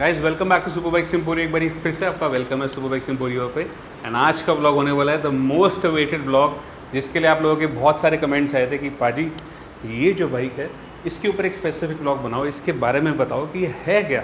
Guys welcome back to superbikes Emporio. एक बार फिर से आपका वेलकम है सुपरबाइक्स एम्पोरियो पे। एंड आज का ब्लॉग होने वाला है द मोस्ट अवेटेड ब्लॉग, जिसके लिए आप लोगों के बहुत सारे कमेंट्स आए थे कि पाजी ये जो बाइक है इसके ऊपर एक स्पेसिफिक ब्लॉग बनाओ, इसके बारे में बताओ कि ये है क्या।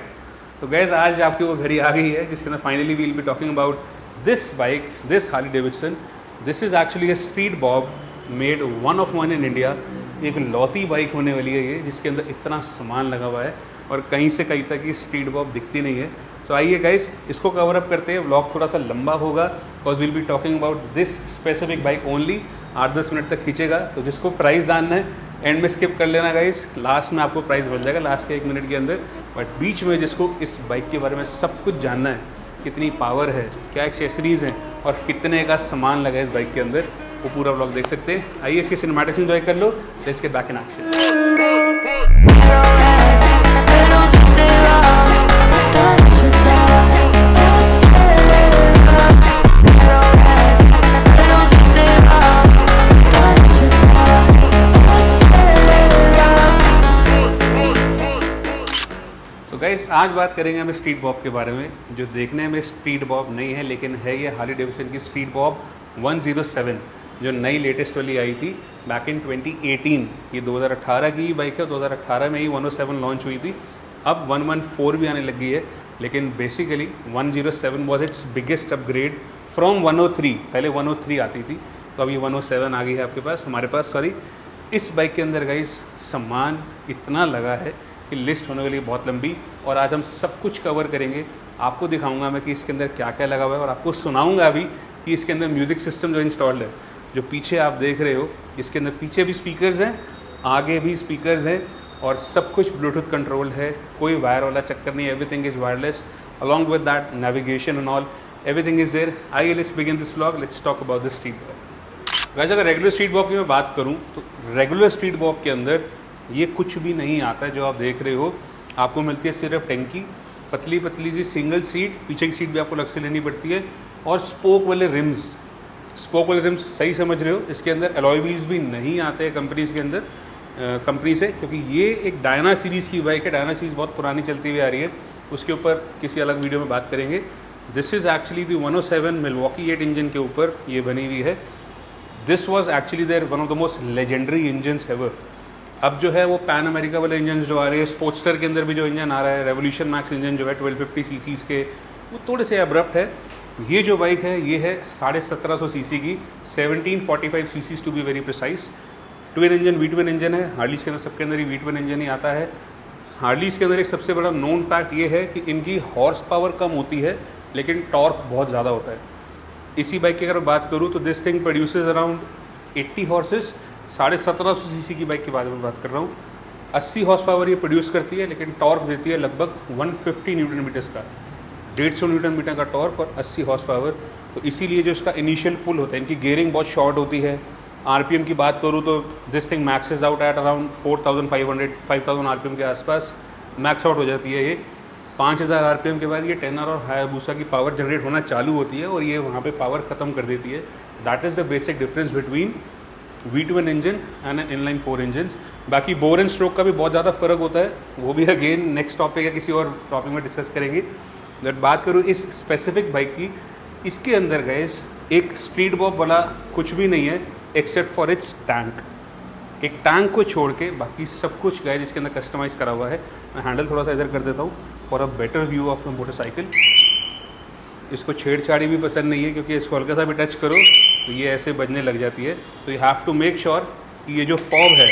तो गाइस आज आपकी वो घड़ी आ गई है जिसके अंदर finally we'll be talking about this bike, this Harley Davidson. This is actually a street Bob made one of one in India. एक लौती बाइक होने वाली है ये, जिसके अंदर इतना सामान लगा हुआ है और कहीं से कहीं तक ये स्ट्रीट बॉब दिखती नहीं है। सो आइए गाइस इसको कवर अप करते हैं। व्लॉग थोड़ा सा लंबा होगा because will be talking about this specific bike only. 8-10 minute तक खींचेगा, तो जिसको प्राइस जानना है एंड में स्किप कर लेना गाइस, लास्ट में आपको प्राइस मिल जाएगा लास्ट के 1 मिनट के अंदर। बट बीच में जिसको इस बाइक के बारे में सब कुछ जानना है, कितनी पावर है, क्या एक्सेसरीज़ हैं और कितने का सामान लगा है इस बाइक के अंदर, वो पूरा व्लॉग देख सकते हैं। आइए इसके सिनेमैटिक्स एंजॉय कर लो। Let's get back in action. तो गाइस आज बात करेंगे हम स्ट्रीट बॉब के बारे में, जो देखने में स्ट्रीट बॉब नहीं है लेकिन है ये हार्ली डेविडसन की स्ट्रीट बॉब 107, जो नई लेटेस्ट वाली आई थी बैक इन 2018। ये 2018 की बाइक है, 2018 में ही 107 लॉन्च हुई थी। अब 114 भी आने लग गई है, लेकिन basically 107 was it's biggest upgrade from 103। पहले 103 आती थी, तो अब ये 107 आ गई है आपके पास, हमारे पास सॉरी। इस बाइक के अंदर गाइस सामान इतना लगा है कि लिस्ट होने वाली बहुत लंबी, और आज हम सब कुछ कवर करेंगे। आपको दिखाऊंगा मैं कि इसके अंदर क्या क्या लगा हुआ है, और आपको सुनाऊंगा भी कि इसके अंदर म्यूज़िक सिस्टम जो इंस्टॉल्ड है, जो पीछे आप देख रहे हो, इसके अंदर पीछे भी स्पीकर्स हैं, आगे भी स्पीकर्स हैं, और सब कुछ ब्लूटूथ कंट्रोल है, कोई वायर वाला चक्कर नहीं, everything is wireless. Along with that navigation and all, everything is there. आइए let's begin this vlog, let's talk about this Street Bob. वैसे अगर रेगुलर स्ट्रीट बॉब की मैं बात करूँ तो रेगुलर स्ट्रीट बॉब के अंदर ये कुछ भी नहीं आता है जो आप देख रहे हो। आपको मिलती है सिर्फ टंकी, पतली पतली सी सिंगल सीट, पीछे की सीट भी आपको अलग से लेनी पड़ती है, और स्पोक वाले रिम्स। स्पोक वाले रिम्स सही समझ रहे हो, इसके अंदर अलॉय व्हील्स भी नहीं आते हैं कंपनीज के अंदर, कंपनी से, क्योंकि ये एक डायना सीरीज़ की बाइक है। डायना सीरीज़ बहुत पुरानी चलती हुई आ रही है, उसके ऊपर किसी अलग वीडियो में बात करेंगे। This is actually the 107 Milwaukee 8 engine के ऊपर ये बनी हुई है। This was actually their one of the most legendary engines ever. अब जो है वो पैन अमेरिका वाले इंजन जो आ रहे हैं, स्पोर्ट्सटर के अंदर भी जो इंजन आ रहा है, रेवोल्यूशन मैक्स इंजन जो है 1250 सीसीज़ के, वो थोड़े से अब्रप्ट है। ये जो बाइक है ये है 1750 सीसी की, 1745 CCs to be very precise. Twin engine, V twin engine है। हार्लीज़ के अंदर सबके अंदर ही वी ट्विन इंजन ही आता है। हार्लीज़ के अंदर एक सबसे बड़ा नोन फैक्ट ये है कि इनकी हॉर्स पावर कम होती है लेकिन टॉर्क बहुत ज़्यादा होता है। इसी बाइक की अगर बात करूँ तो this thing produces around 80 horses. 1750 CC की बाइक के बारे में बात कर रहा हूँ। 80 हॉर्स पावर ये प्रोड्यूस करती है, लेकिन टॉर्क देती है लगभग 150 न्यूटन मीटर्स का, 150 न्यूटन मीटर का टॉर्क और 80 हॉर्स पावर। तो इसीलिए जो इसका इनिशियल पुल होता है, इनकी गियरिंग बहुत शॉर्ट होती है। आरपीएम की बात करूँ तो this thing maxes out at around 4500 RPM के आसपास मैक्स आउट हो जाती है ये। 5000 आरपीएम के बाद ये टेनर और हायाबुसा की पावर जनरेट होना चालू होती है, और ये वहाँ पे पावर ख़त्म कर देती है। That is the basic difference between V2 engine and an inline 4 engine. बाकी बोर एंड स्ट्रोक का भी बहुत ज़्यादा फ़र्क होता है, वो भी अगेन नेक्स्ट टॉपिक है, किसी और टॉपिक में डिस्कस करेंगे। अगर बात करूँ इस स्पेसिफिक बाइक की, इसके अंदर गैस एक स्ट्रीट बॉब वाला कुछ भी नहीं है एक्सेप्ट फॉर इट्स टैंक। एक टैंक को छोड़ के बाकी सब कुछ गैस इसके अंदर कस्टमाइज़ करा हुआ है। मैं हैंडल थोड़ा सा इधर कर देता हूँ for a better view of the motorcycle. इसको छेड़छाड़ी भी पसंद नहीं है, क्योंकि इसको हल्का सा भी टच करो तो ये ऐसे बजने लग जाती है। तो you have to make sure कि ये जो फॉब है,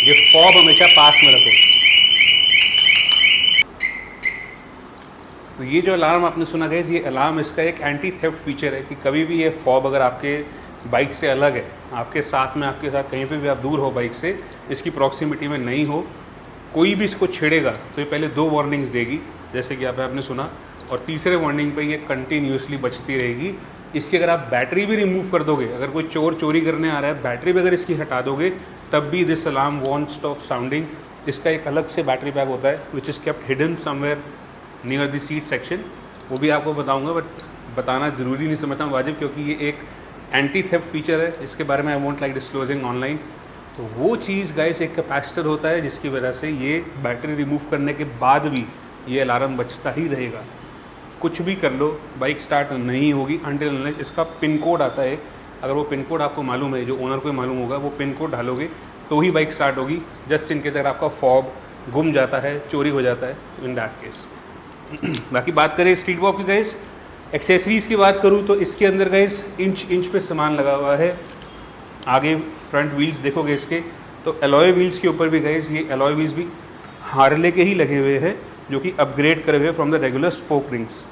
ये फॉब हमेशा पास में रखो। तो ये जो अलार्म आपने सुना गया, ये अलार्म इसका एक एंटी थेफ्ट फीचर है कि कभी भी ये फॉब अगर आपके बाइक से अलग है, आपके साथ में, आपके साथ कहीं पे भी आप दूर हो बाइक से, इसकी प्रॉक्सिमिटी में नहीं हो, कोई भी इसको छेड़ेगा तो ये पहले 2 वार्निंग्स देगी, जैसे कि आपने सुना, और तीसरे वार्निंग पे ये कंटिन्यूसली बचती रहेगी। इसकी अगर आप बैटरी भी रिमूव कर दोगे, अगर कोई चोर चोरी करने आ रहा है, बैटरी भी अगर इसकी हटा दोगे, तब भी this alarm want stop sounding. इसका एक अलग से बैटरी पैक होता है which is kept hidden somewhere near the seat section, वो भी आपको बताऊंगा, बट बताना ज़रूरी नहीं समझता हूँ, वाजिब, क्योंकि ये एक एंटी थेफ्ट फीचर है। इसके बारे में I won't like disclosing online. तो वो चीज़ गाइस एक कैपेसिटर होता है जिसकी वजह से ये बैटरी रिमूव करने के बाद भी ये अलार्म बजता ही रहेगा। कुछ भी कर लो, बाइक स्टार्ट नहीं होगी अनटिल अनलेस इसका पिन कोड आता है। अगर वो पिन कोड आपको मालूम है, जो ओनर को मालूम होगा, वो पिन कोड डालोगे तो ही बाइक स्टार्ट होगी। जस्ट इन केस अगर आपका फॉग गुम जाता है, चोरी हो जाता है, इन दैट केस। बाकी बात करें स्ट्रीट बॉब की गाइस, एक्सेसरीज़ की बात करूँ तो इसके अंदर गाइस इंच पे सामान लगा हुआ है। आगे फ्रंट व्हील्स देखोगे इसके तो एलॉय व्हील्स के ऊपर भी गाइस, ये एलॉय व्हील्स भी हार्ले के ही लगे हुए हैं, जो कि अपग्रेड करे हुए from the regular spoke rings.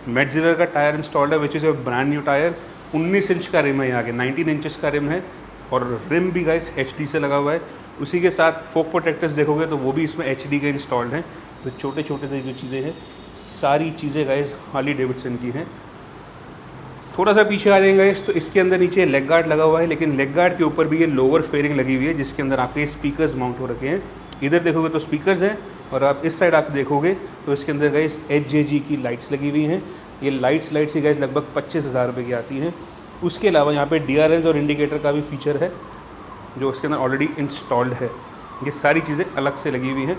Metzeler का टायर इंस्टॉल्ड है which is a brand new tyre. 19 inch का रिम है, यहाँ के 19 इंचेस का रिम है, और रिम भी गाइस HD से लगा हुआ है। उसी के साथ फोक प्रोटेक्टर्स देखोगे तो वो भी इसमें HD के इंस्टॉल्ड हैं। तो छोटे छोटे से जो चीज़ें हैं, सारी चीज़ें गाइस हार्ली डेविडसन की हैं। थोड़ा सा पीछे आ जाएंगे गाइस तो इसके अंदर नीचे लेग गार्ड लगा हुआ है, लेकिन लेग गार्ड के ऊपर भी ये लोअर फेयरिंग लगी हुई है, जिसके अंदर आपके स्पीकर्स माउंट हो रखे हैं। इधर देखोगे तो स्पीकर्स हैं, और आप इस साइड आप देखोगे तो इसके अंदर गाइस HJG की लाइट्स लगी हुई हैं। ये लाइट्स ही गाइस लगभग 25,000 रुपये की आती हैं। उसके अलावा यहाँ पे DRLs और इंडिकेटर का भी फीचर है, जो इसके अंदर ऑलरेडी इंस्टॉल्ड है। ये सारी चीज़ें अलग से लगी हुई हैं।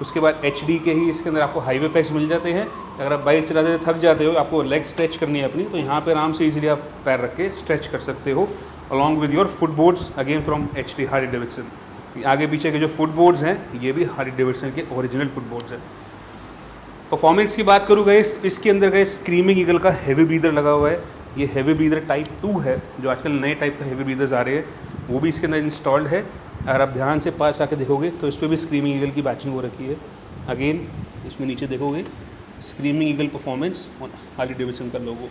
उसके बाद HD के ही इसके अंदर आपको हाईवे पैक्स मिल जाते हैं। अगर आप बाइक चलाते थक जाते हो, आपको लेग स्ट्रेच करनी है अपनी, तो यहाँ पे आराम से इजीली आप पैर रख के स्ट्रेच कर सकते हो, along with your foot boards again from HD Harley Davidson. आगे पीछे के जो फुट बोर्ड्स हैं, ये भी हार्ली डेविडसन के ओरिजिनल फुट बोर्ड्स हैं। परफॉर्मेंस की बात करूँ गाइस, इसके अंदर गाइस स्क्रीमिंग ईगल का हैवी ब्रीदर लगा हुआ है। ये हैवी ब्रीदर टाइप 2 है, जो आजकल नए टाइप का हैवी ब्रीदर्स आ रहे हैं, वो भी इसके अंदर इंस्टॉल्ड है। अगर आप ध्यान से पास आके देखोगे तो इस पर भी स्क्रीमिंग ईगल की बैचिंग हो रखी है। अगेन इसमें नीचे देखोगे स्क्रीमिंग ईगल परफॉर्मेंस और हार्ली डेविडसन का लोगो।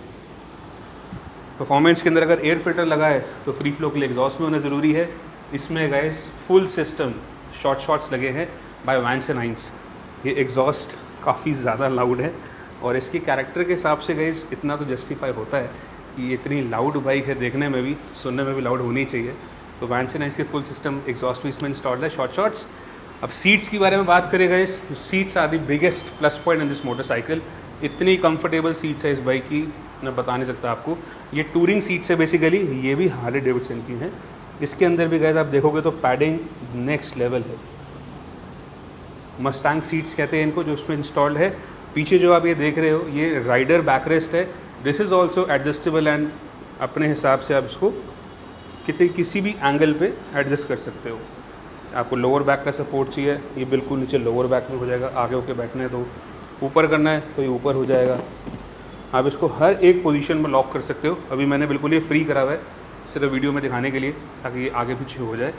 परफॉर्मेंस के अंदर अगर एयर फिल्टर लगा है तो फ्री फ्लो के लिए एग्जॉस्ट में होना ज़रूरी है। इसमें गाइस फुल सिस्टम शॉर्ट्स लगे हैं बाय वैंस एंड आइंस। ये एग्जॉस्ट काफ़ी ज़्यादा लाउड है, और इसके कैरेक्टर के हिसाब से गाइस इतना तो जस्टिफाई होता है कि ये इतनी लाउड बाइक है, देखने में भी सुनने में भी लाउड होनी चाहिए। तो वैंस एंड आइंस के फुल सिस्टम एग्जॉस्ट भी इसमें इंस्टॉल्ड है, शॉर्ट्स। अब सीट्स की बारे में बात करें guys, seats are the biggest plus point in this motorcycle. इतनी कंफर्टेबल सीट्स है इस बाइक की, मैं बता नहीं सकता आपको। ये टूरिंग सीट्स है बेसिकली, ये भी हार्ली डेविडसन की हैं। इसके अंदर भी गाइस आप देखोगे तो पैडिंग नेक्स्ट लेवल है। मस्टैंग सीट्स कहते हैं इनको, जो उसमें इंस्टॉल्ड है। पीछे जो आप ये देख रहे हो, ये राइडर बैकरेस्ट है। This is also adjustable, and अपने हिसाब से आप इसको किसी भी एंगल पे एडजस्ट कर सकते हो। आपको लोअर बैक का सपोर्ट चाहिए, ये बिल्कुल नीचे लोअर बैक में हो जाएगा। आगे होके बैठना है तो ऊपर करना है तो ये ऊपर हो जाएगा। आप इसको हर एक पोजीशन में लॉक कर सकते हो। अभी मैंने बिल्कुल ये फ्री करा हुआ है, सिर्फ वीडियो में दिखाने के लिए, ताकि ये आगे पीछे हो जाए।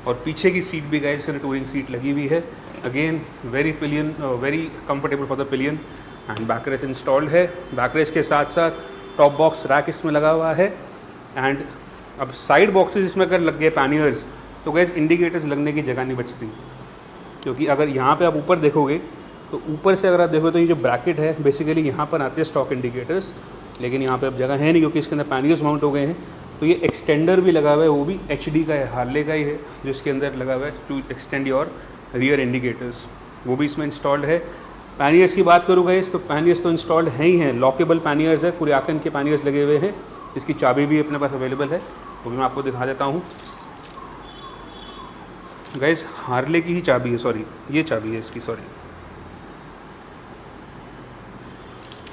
और पीछे की सीट भी गाइस टूरिंग सीट लगी हुई है। Again very comfortable for the pillion, and backrest installed है। बैकरेस्ट के साथ साथ टॉप बॉक्स रैक इसमें लगा हुआ है। एंड अब साइड बॉक्सेस इसमें अगर लग गए पैनियर्स, तो गैस इंडिकेटर्स लगने की जगह नहीं बचती, क्योंकि अगर यहाँ पे आप ऊपर देखोगे तो ऊपर से अगर आप देखो तो ये जो ब्रैकेट है बेसिकली यहाँ पर आते हैं स्टॉक इंडिकेटर्स, लेकिन यहाँ पे अब जगह है नहीं क्योंकि इसके अंदर पैनियर्स माउंट हो गए हैं। तो ये एक्सटेंडर भी लगा हुआ है, वो भी HD का है, हार्ले का ही है, जो इसके अंदर लगा हुआ है to extend your rear indicators, वो भी इसमें इंस्टॉल्ड है। पैनियर्स की बात करूँ गाइस तो पैनियर्स तो इंस्टॉल्ड है ही हैं, लॉकेबल पैनियर्स है, कुरियाकन के पैनियर्स लगे हुए हैं। इसकी चाबी भी अपने पास अवेलेबल है, वो भी मैं आपको दिखा देता हूँ। गाइस हार्ले की ही चाबी है, सॉरी ये चाबी है इसकी, सॉरी।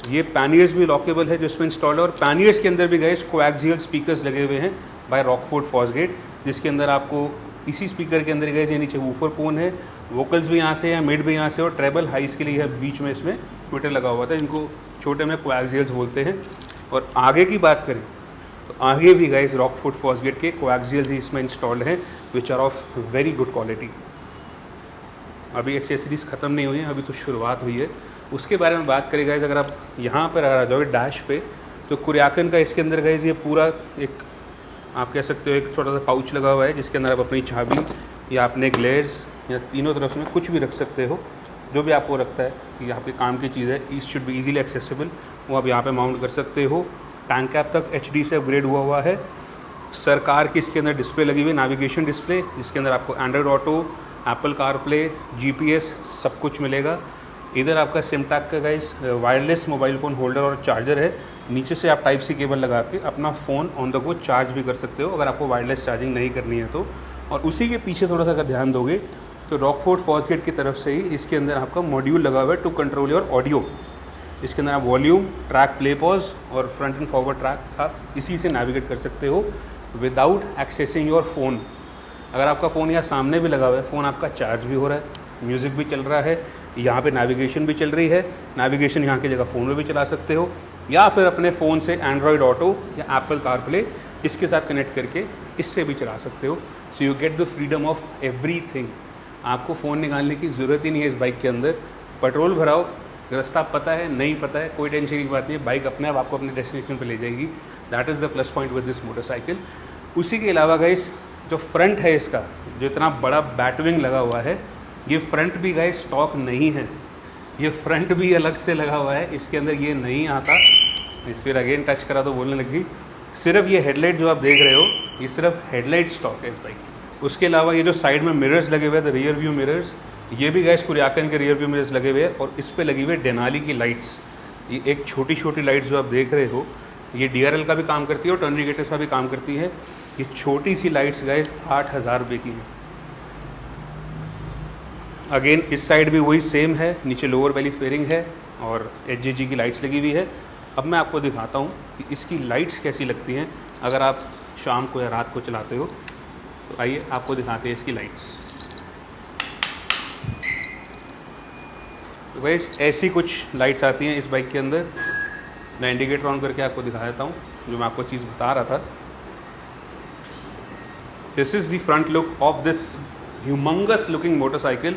ये पैनियर्स भी लॉकेबल है जो इसमें इंस्टॉल्ड है। और पैनियर्स के अंदर भी गाइस कोएक्सियल स्पीकर्स लगे हुए हैं बाय रॉकफोर्ड फॉस्गेट, जिसके अंदर आपको इसी स्पीकर के अंदर गाइस ये नीचे वूफर कोन है, वोकल्स भी यहाँ से है, मिड भी यहाँ से, और ट्रेबल हाइस के लिए है बीच में इसमें ट्विटर लगा हुआ था, जिनको छोटे में कोएक्सियल्स बोलते हैं। और आगे की बात करें तो आगे भी गाइस रॉकफोर्ड फॉस्गेट के कोएक्सियल्स ही इसमें इंस्टॉल्ड हैं, which are of very good quality. अभी एक्सेसरीज ख़त्म नहीं हुई हैं, अभी तो शुरुआत हुई है। उसके बारे में बात करें गाइस, अगर आप यहाँ पर आ जाओगे डैश पे, तो कुरियाकन का इसके अंदर गाइस ये पूरा एक आप कह सकते हो एक छोटा सा पाउच लगा हुआ है, जिसके अंदर आप अपनी चाबी या अपने ग्लेयर्स या तीनों तरफ में कुछ भी रख सकते हो, जो भी आपको लगता है कि आपके काम की चीज़ है, इस शुड बी ईजीली एक्सेसिबल, वो आप यहाँ पे माउंट कर सकते हो। टैंक कैप तक HD से अपग्रेड हुआ है। सरकार की इसके अंदर डिस्प्ले लगी हुई है, नेविगेशन डिस्प्ले, जिसके अंदर आपको Android auto, Apple CarPlay, GPS सब कुछ मिलेगा। इधर आपका सिम टैग का guys wireless mobile phone holder और चार्जर है। नीचे से आप टाइप सी केबल लगा के अपना phone on the go charge भी कर सकते हो, अगर आपको वायरलेस चार्जिंग नहीं करनी है तो। और उसी के पीछे थोड़ा सा अगर ध्यान दोगे तो रॉकफोर्ड फॉस्गेट की तरफ से ही इसके अंदर आपका मॉड्यूल लगा हुआ है टू कंट्रोल योर ऑडियो। इसके अंदर आप वॉल्यूम, ट्रैक प्ले पॉज और फ्रंट एंड फॉरवर्ड ट्रैक था, इसी से नेविगेट कर सकते हो विदाउट एक्सेसिंग योर फ़ोन। अगर आपका फ़ोन यहाँ सामने भी लगा हुआ है, फ़ोन आपका चार्ज भी हो रहा है, म्यूज़िक भी चल रहा है, यहाँ पे नेविगेशन भी चल रही है, नेविगेशन यहाँ की जगह फ़ोन में भी चला सकते हो, या फिर अपने फ़ोन से एंड्रॉयड ऑटो या एप्पल कारप्ले इसके साथ कनेक्ट करके इससे भी चला सकते हो। So you get the freedom of everything. आपको फ़ोन निकालने की ज़रूरत ही नहीं है इस बाइक के अंदर। पेट्रोल भराओ, रास्ता पता है नहीं पता है, कोई टेंशन की बात नहीं है, बाइक अपने आप आपको अपने डेस्टिनेशन पे ले जाएगी। That is the plus point with this motorcycle. उसी के अलावा गाइस जो फ्रंट है इसका, जो इतना बड़ा बैटविंग लगा हुआ है, ये फ्रंट भी गाइस स्टॉक नहीं है, ये फ्रंट भी अलग से लगा हुआ है, इसके अंदर ये नहीं आता। फिर अगेन टच करा तो बोलने लगी। सिर्फ ये हेडलाइट जो आप देख रहे हो, ये सिर्फ हेडलाइट स्टॉक है इस बाइक की। उसके अलावा ये जो साइड में मिरर्स लगे हुए हैं, द रियर व्यू मिरर्स, ये भी गाइस कुरियाकन के रियर व्यू मिरर्स लगे हुए हैं, और इस पे लगी हुई है डेनाली की लाइट्स। ये एक छोटी छोटी लाइट्स जो आप देख रहे हो, ये DRL का भी काम करती है और टर्न इंडिकेटर्स का भी काम करती है। ये छोटी सी लाइट्स गाइस 8,000 रुपये की है। अगेन इस साइड भी वही सेम है, नीचे लोअर वैली फेयरिंग है और HGG की लाइट्स लगी हुई है। अब मैं आपको दिखाता हूँ कि इसकी लाइट्स कैसी लगती हैं अगर आप शाम को या रात को चलाते हो। तो आइए आपको दिखाते हैं इसकी लाइट्स। तो गाइस ऐसी कुछ लाइट्स आती हैं इस बाइक के अंदर। मैं इंडिकेटर ऑन करके आपको दिखा देता हूँ जो मैं आपको चीज़ बता रहा था। This is the front look of this humongous looking motorcycle.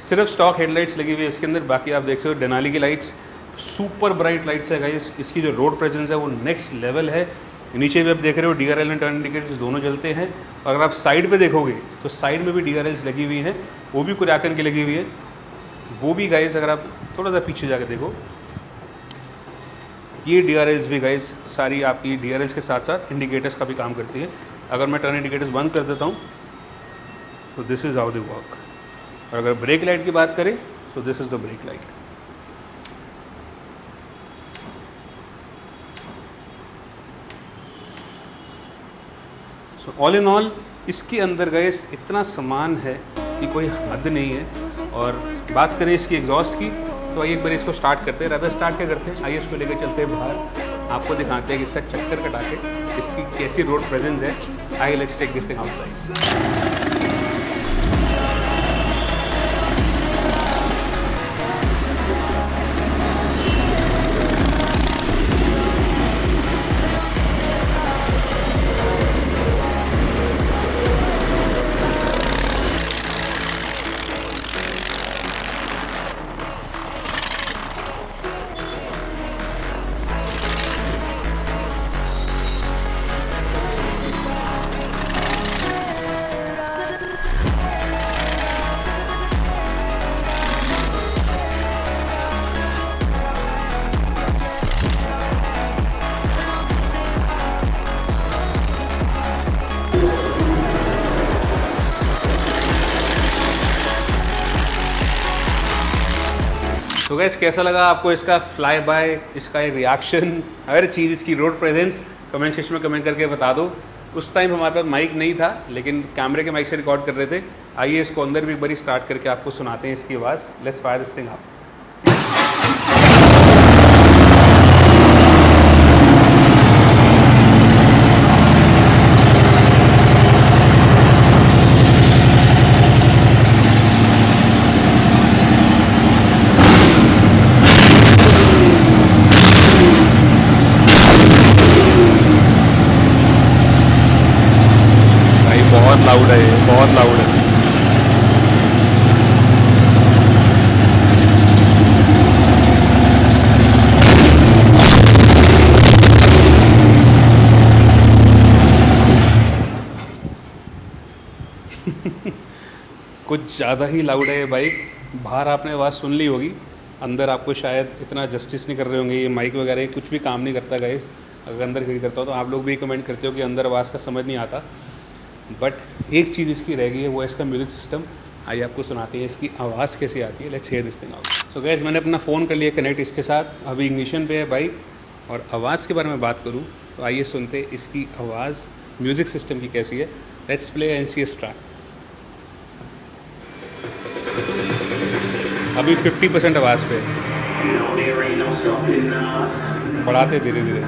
सिर्फ स्टॉक हेडलाइट्स लगी हुई है इसके अंदर, बाकी आप देख सकते हो डेनाली की लाइट्स, सुपर ब्राइट लाइट्स है गाइस। इसकी जो रोड प्रेजेंस है वो नेक्स्ट लेवल है। नीचे भी आप देख रहे हो DRL एंड टर्न इंडिकेटर्स दोनों जलते हैं। अगर आप साइड पे देखोगे तो साइड में भी DRLs लगी हुई हैं, वो भी कुरियाकन की लगी हुई है। वो भी गाइस अगर आप थोड़ा सा पीछे जाकर देखो, ये DRLs भी गाइस सारी आपकी DRLs के साथ साथ इंडिकेटर्स का भी काम करती है। अगर मैं टर्न इंडिकेटर्स बंद कर देता हूँ तो this is how they work. और अगर ब्रेक लाइट की बात करें तो this is the brake light. So all in all इसके अंदर गाइस इतना सामान है कि कोई हद नहीं है। और बात करें इसकी एग्जॉस्ट की तो आइए एक बार इसको स्टार्ट करते हैं। राधा स्टार्ट क्या करते हैं, आइए इसको लेकर चलते हैं बाहर, आपको दिखाते हैं कि इसका चक्कर कटा के इसकी कैसी रोड प्रेजेंस है। आइए let's take this thing outside. तो गैस कैसा लगा आपको इसका फ्लाई बाय, इसका रिएक्शन, हर चीज़, इसकी रोड प्रेजेंस कमेंट सेक्शन में कमेंट करके बता दो। उस टाइम हमारे पास माइक नहीं था लेकिन कैमरे के माइक से रिकॉर्ड कर रहे थे। आइए इसको अंदर भी एक बारी स्टार्ट करके आपको सुनाते हैं इसकी आवाज़। Let's fire this thing up. बहुत लाउड है ये, बहुत लाउड है। कुछ ज़्यादा ही लाउड है ये बाइक। बाहर आपने आवाज़ सुन ली होगी, अंदर आपको शायद इतना जस्टिस नहीं कर रहे होंगे। ये माइक वगैरह कुछ भी काम नहीं करता गाइस। अगर अंदर खड़ी करता हो तो आप लोग भी कमेंट करते हो कि अंदर आवाज़ का समझ नहीं आता। बट एक चीज़ इसकी रह गई है, वो है इसका म्यूज़िक सिस्टम। आइए आपको सुनाते हैं इसकी आवाज़ कैसे आती है। Let's hear this thing out. So guys मैंने अपना फ़ोन कर लिया कनेक्ट इसके साथ, अभी इग्निशन पे है बाइक। और आवाज़ के बारे में बात करूँ तो आइए सुनते हैं इसकी आवाज़ म्यूज़िक सिस्टम की कैसी है। Let's play and see track. अभी 50% आवाज़ पे, बढ़ाते धीरे धीरे।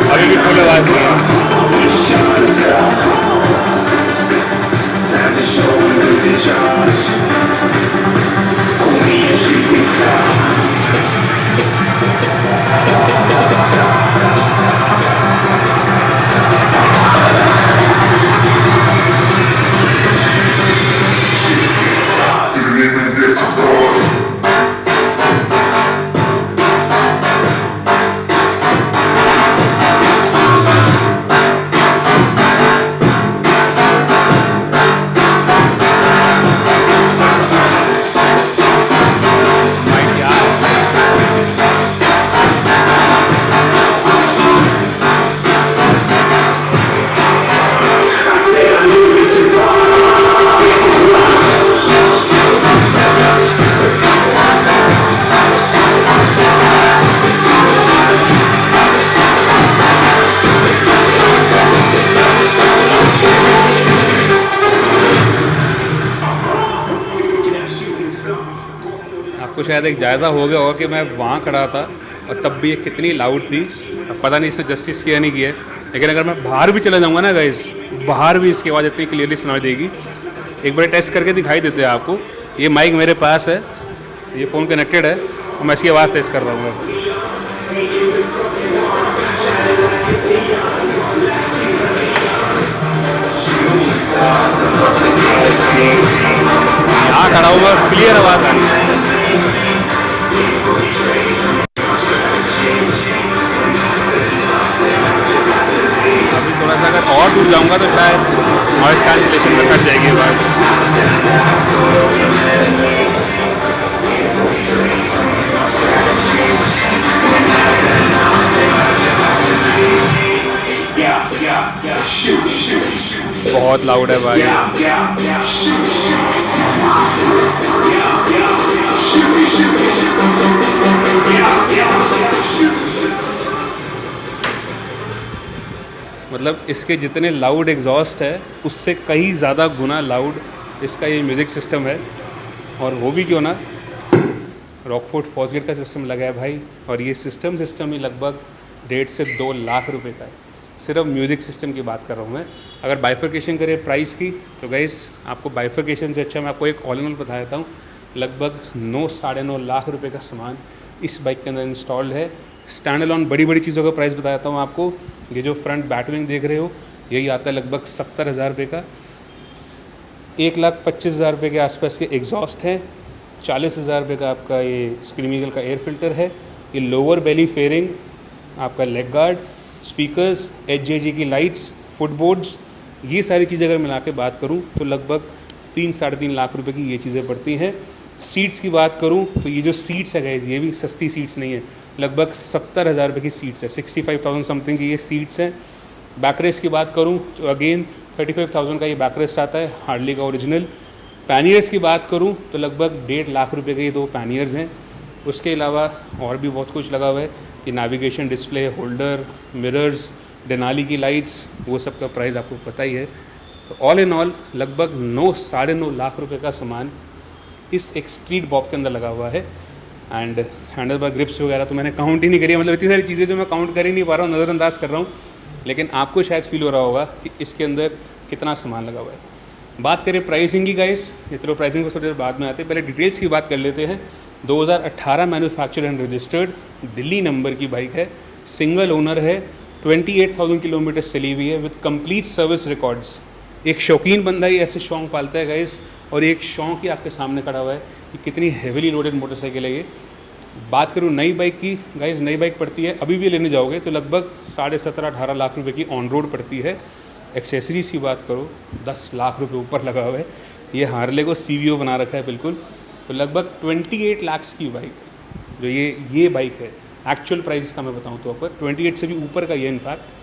अभी भी फुल आवाज़ नहीं है। आपको शायद एक जायज़ा हो गया होगा कि मैं वहाँ खड़ा था और तब भी ये कितनी लाउड थी। अब पता नहीं इसने जस्टिस किया नहीं किया, लेकिन अगर मैं बाहर भी चला जाऊँगा ना गाइस, बाहर भी इसकी आवाज़ इतनी क्लियरली सुनाई देगी। एक बार टेस्ट करके दिखाई देते हैं आपको। ये माइक मेरे पास है, ये फ़ोन कनेक्टेड है और मैं इसकी आवाज़ टेस्ट कर रहा हूँ। यहाँ खड़ा हुआ क्लियर आवाज़ आ रही है। अभी थोड़ा सा अगर और दूर जाऊँगा तो शायद नॉइस कैंसिलेशन में कट जाएगी आवाज़। बहुत लाउड है भाई। मतलब इसके जितने लाउड एग्जॉस्ट है उससे कई ज़्यादा गुना लाउड इसका ये म्यूज़िक सिस्टम है। और वो भी क्यों ना, रॉकफोर्ड फॉस्गेट का सिस्टम लगा है भाई, और ये सिस्टम ही लगभग 1.5 से 2 लाख रुपए का है। सिर्फ म्यूज़िक सिस्टम की बात कर रहा हूँ मैं। अगर बाइफर्केशन करें प्राइस की तो गाइस आपको बाइफर्केशन से अच्छा मैं आपको एक ऑल इन ऑल बता देता हूँ। लगभग 9-9.5 लाख रुपए का सामान इस बाइक के अंदर इंस्टॉल्ड है। स्टैंड अलोन बड़ी बड़ी चीज़ों का प्राइस बता देता हूँ आपको। ये जो फ्रंट बैटविंग देख रहे हो यही आता है लगभग 70,000 रुपये का। 1,25,000 रुपये के आसपास के एग्जॉस्ट हैं। 40,000 रुपये का आपका ये स्क्रीमिकल का एयर फिल्टर है। ये लोअर बेली फेयरिंग, आपका लेग गार्ड, स्पीकर्स, HJG की लाइट्स, फुटबोर्ड्स, ये सारी चीज़ें अगर मिला के बात करूँ तो लगभग 3-3.5 लाख रुपए की ये चीज़ें पड़ती हैं। सीट्स की बात करूँ तो ये जो सीट्स है गाइस, ये भी सस्ती सीट्स नहीं है। लगभग 70,000 रुपये की सीट्स है, 65,000 समथिंग की ये सीट्स हैं। बैकरेस्ट की बात करूँ तो अगेन 35,000 का ये बैकरेस्ट आता है, हार्ली का ओरिजिनल। पैनियर्स की बात करूँ तो लगभग 1.5 लाख रुपये के ये 2 पैनियर्स हैं। उसके अलावा और भी बहुत कुछ लगा हुआ है कि navigation display, holder, mirrors, Denali की लाइट्स, वो सब का प्राइस आपको पता ही है। तो ऑल इन ऑल लगभग 9-9.5 लाख रुपए का सामान इस एक स्ट्रीट बॉब के अंदर लगा हुआ है। एंड हैंडल बार ग्रिप्स वगैरह तो मैंने काउंट ही नहीं करी है, मतलब इतनी सारी चीज़ें जो मैं काउंट कर ही नहीं पा रहा हूँ, नज़रअंदाज कर रहा हूँ। लेकिन आपको शायद फील हो रहा होगा कि इसके अंदर कितना सामान लगा हुआ है। बात करें प्राइसिंग की गाइस, ये तो प्राइसिंग को थोड़ी देर बाद में आते हैं, पहले डिटेल्स की बात कर लेते हैं। 2018 manufactured and registered Delhi number की बाइक है, सिंगल ओनर है, 28,000 किलोमीटर चली हुई है विद कंप्लीट सर्विस रिकॉर्ड्स। एक शौकीन बंदा ही ऐसे शौक पालता है गाइस, और एक शौक ही आपके सामने खड़ा हुआ है कि कितनी हेवीली लोडेड मोटरसाइकिल है ये। बात करूँ नई बाइक की गाइस, नई बाइक पड़ती है, अभी भी लेने जाओगे तो लगभग 17.5-18 लाख रुपए की ऑन रोड पड़ती है। एक्सेसरीज़ की बात करो 10 लाख रुपए ऊपर लगा हुआ है। ये हार्ले को CVO बना रखा है बिल्कुल। तो लगभग 28 लाख की बाइक जो ये बाइक है, एक्चुअल प्राइस का मैं बताऊँ तो आपको 28 से भी ऊपर का ये। इनफैक्ट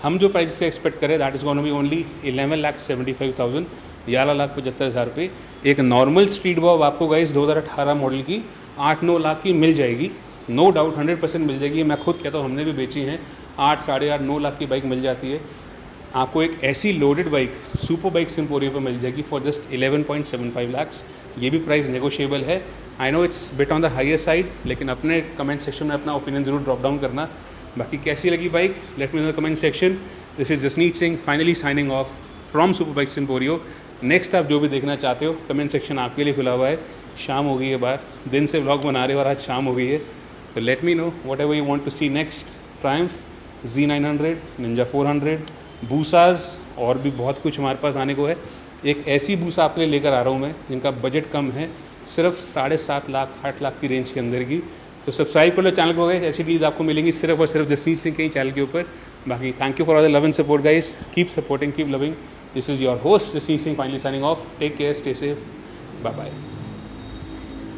हम जो प्राइस का एक्सपेक्ट करें that is gonna be only 11,75,000, 11,75,000 रुपये। एक नॉर्मल स्ट्रीट बॉब आपको गाइस 2018 मॉडल की 8-9 लाख की मिल जाएगी। नो डाउट 100% मिल जाएगी। मैं खुद कहता हूँ, हमने भी बेची हैं, 8, 8.5, 9 लाख की बाइक मिल जाती है। आपको एक ऐसी loaded bike super bikes Emporio पर मिल जाएगी फॉर जस्ट 11.75 लाख्स। ये भी प्राइस नेगोशिएबल है। I know it's bit on the higher side, लेकिन अपने कमेंट सेक्शन में अपना ओपिनियन ज़रूर ड्रॉप डाउन करना। बाकी कैसी लगी bike, late me know the comment section. This is Jasneet Singh finally signing of from superbikes Emporio. Next आप जो भी देखना चाहते हो, कमेंट सेक्शन आपके लिए खुला हुआ है। शाम हो गई है बाहर, दिन से व्लॉग बना रहे हो और आज शाम हो गई है, तो let me know whatever you want to see next. Triumph, Z900, Ninja 400, बूसाज और भी बहुत कुछ हमारे पास आने को है। एक ऐसी बूसा आपके लिए लेकर आ रहा हूँ मैं जिनका बजट कम है, सिर्फ 7.5 लाख 8 लाख की रेंज के अंदर की। तो सब्सक्राइब कर लो चैनल को गाइस, ऐसी डील्स आपको मिलेंगी सिर्फ और सिर्फ जसनीत सिंह के ही चैनल के ऊपर। बाकी thank you for all the love and support guys, keep supporting, keep loving. This is your host Jasneet Singh finally signing off. Take care, stay safe, bye bye.